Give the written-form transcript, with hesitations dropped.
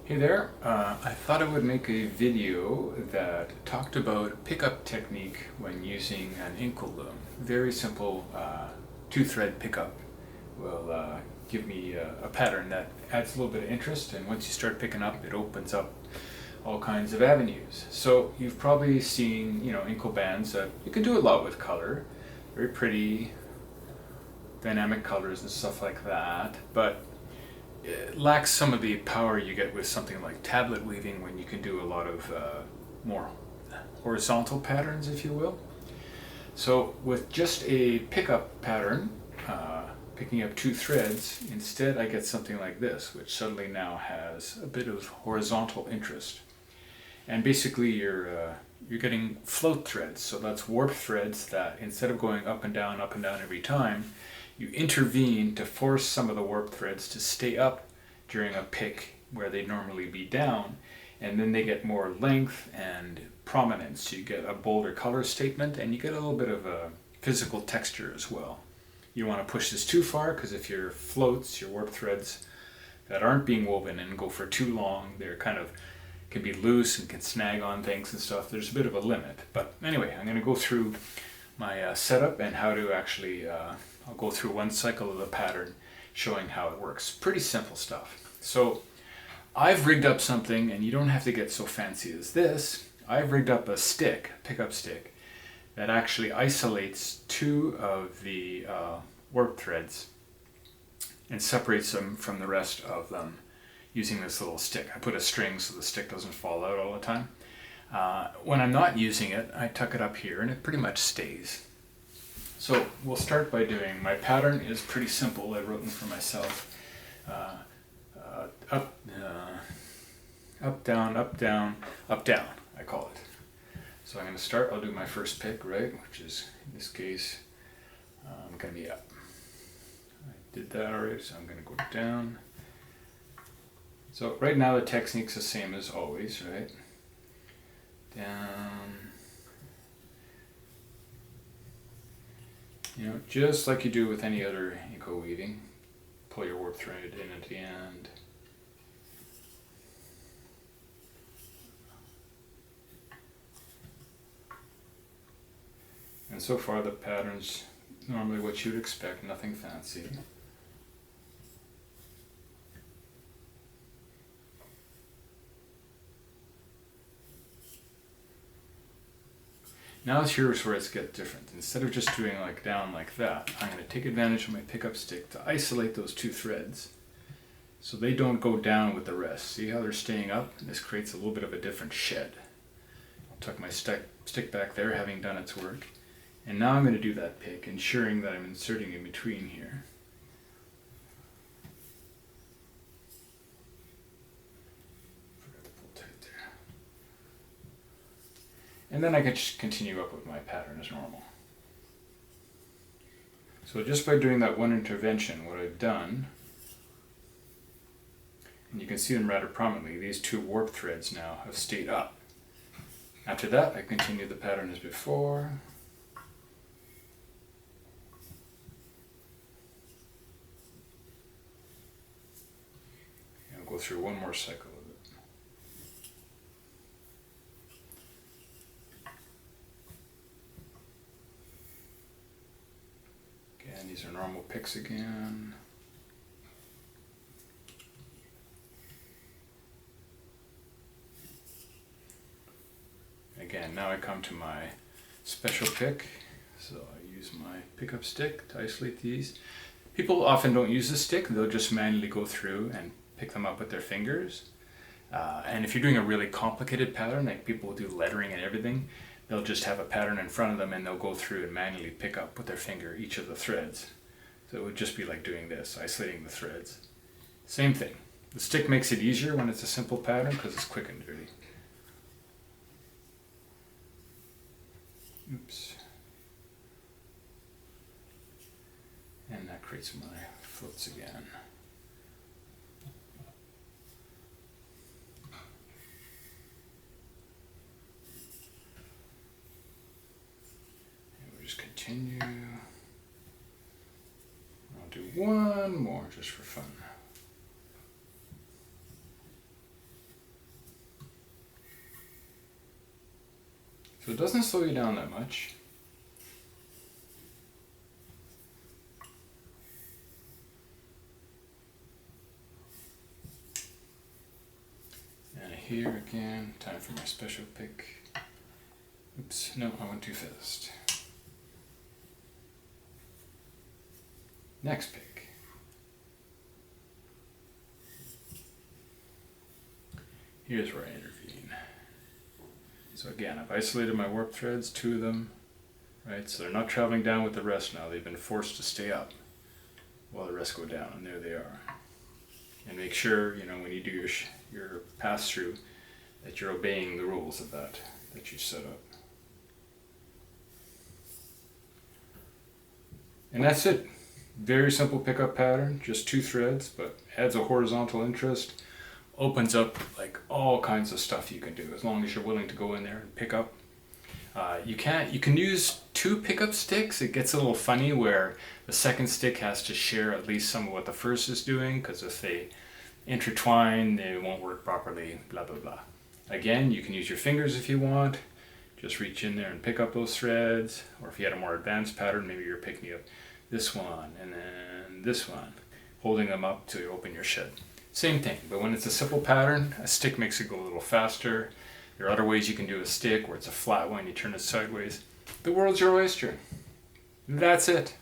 Hey there, I thought I would make a video that talked about pickup technique when using an Inkle Loom. Very simple two-thread pickup will give me a pattern that adds a little bit of interest, and once you start picking up, it opens up all kinds of avenues. So you've probably seen, Inkle bands that you can do a lot with color, very pretty, dynamic colors and stuff like that, but it lacks some of the power you get with something like tablet weaving when you can do a lot of more horizontal patterns, if you will. So with just a pickup pattern, picking up two threads, instead I get something like this, which suddenly now has a bit of horizontal interest. And basically you're getting float threads, so that's warp threads that instead of going up and down every time, you intervene to force some of the warp threads to stay up during a pick where they'd normally be down, and then they get more length and prominence. You get a bolder color statement, and you get a little bit of a physical texture as well. You don't want to push this too far, because if your floats, your warp threads that aren't being woven and go for too long, they're kind of can be loose and can snag on things and stuff. There's a bit of a limit. But anyway, I'm going to go through my setup and how to actually I'll go through one cycle of the pattern showing how it works. Pretty simple stuff. So I've rigged up something, and you don't have to get so fancy as this. I've rigged up a stick, pickup stick, that actually isolates two of the warp threads and separates them from the rest of them using this little stick. I put a string so the stick doesn't fall out all the time. When I'm not using it, I tuck it up here and it pretty much stays. So we'll start by doing, my pattern is pretty simple. I wrote them for myself. Up, down, up, down, up, down, I call it. So I'm going to start, I'll do my first pick, right, which is, in this case, going to be up. I did that already, so I'm going to go down. So right now the technique's the same as always, right? Down. Just like you do with any other Inkle weaving, pull your warp thread in at the end. And so far the pattern's normally what you'd expect, nothing fancy. Now here's where it gets different. Instead of just doing like down like that, I'm going to take advantage of my pickup stick to isolate those two threads so they don't go down with the rest. See how they're staying up? And this creates a little bit of a different shed. I'll tuck my stick back there, having done its work. And now I'm going to do that pick, ensuring that I'm inserting in between here. And then I can just continue up with my pattern as normal. So just by doing that one intervention, what I've done, and you can see them rather prominently, these two warp threads now have stayed up. After that, I continue the pattern as before. And I'll go through one more cycle. And these are normal picks again. Again, now I come to my special pick. So I use my pickup stick to isolate these. People often don't use the stick, they'll just manually go through and pick them up with their fingers. And if you're doing a really complicated pattern, like people do lettering and everything, they'll just have a pattern in front of them and they'll go through and manually pick up with their finger each of the threads. So it would just be like doing this, isolating the threads. Same thing. The stick makes it easier when it's a simple pattern because it's quick and dirty. Oops. And that creates my floats again. Just continue. I'll do one more just for fun. So it doesn't slow you down that much. And here again, time for my special pick. Oops, no, I went too fast. Next pick. Here's where I intervene. So again, I've isolated my warp threads, 2 of them, right? So they're not traveling down with the rest now. They've been forced to stay up while the rest go down, and there they are. And make sure, you know, when you do your pass through, that you're obeying the rules of that you set up. And that's it. Very simple pickup pattern, just 2 threads, but adds a horizontal interest, opens up like all kinds of stuff you can do as long as you're willing to go in there and pick up. You can use 2 pickup sticks. It gets a little funny where the second stick has to share at least some of what the first is doing, because if they intertwine, they won't work properly, blah, blah, blah. Again, you can use your fingers if you want. Just reach in there and pick up those threads, or if you had a more advanced pattern, maybe you're picking up this one and then this one, holding them up to open your shed. Same thing, but when it's a simple pattern, a stick makes it go a little faster. There are other ways you can do a stick where it's a flat one, you turn it sideways. The world's your oyster. That's it.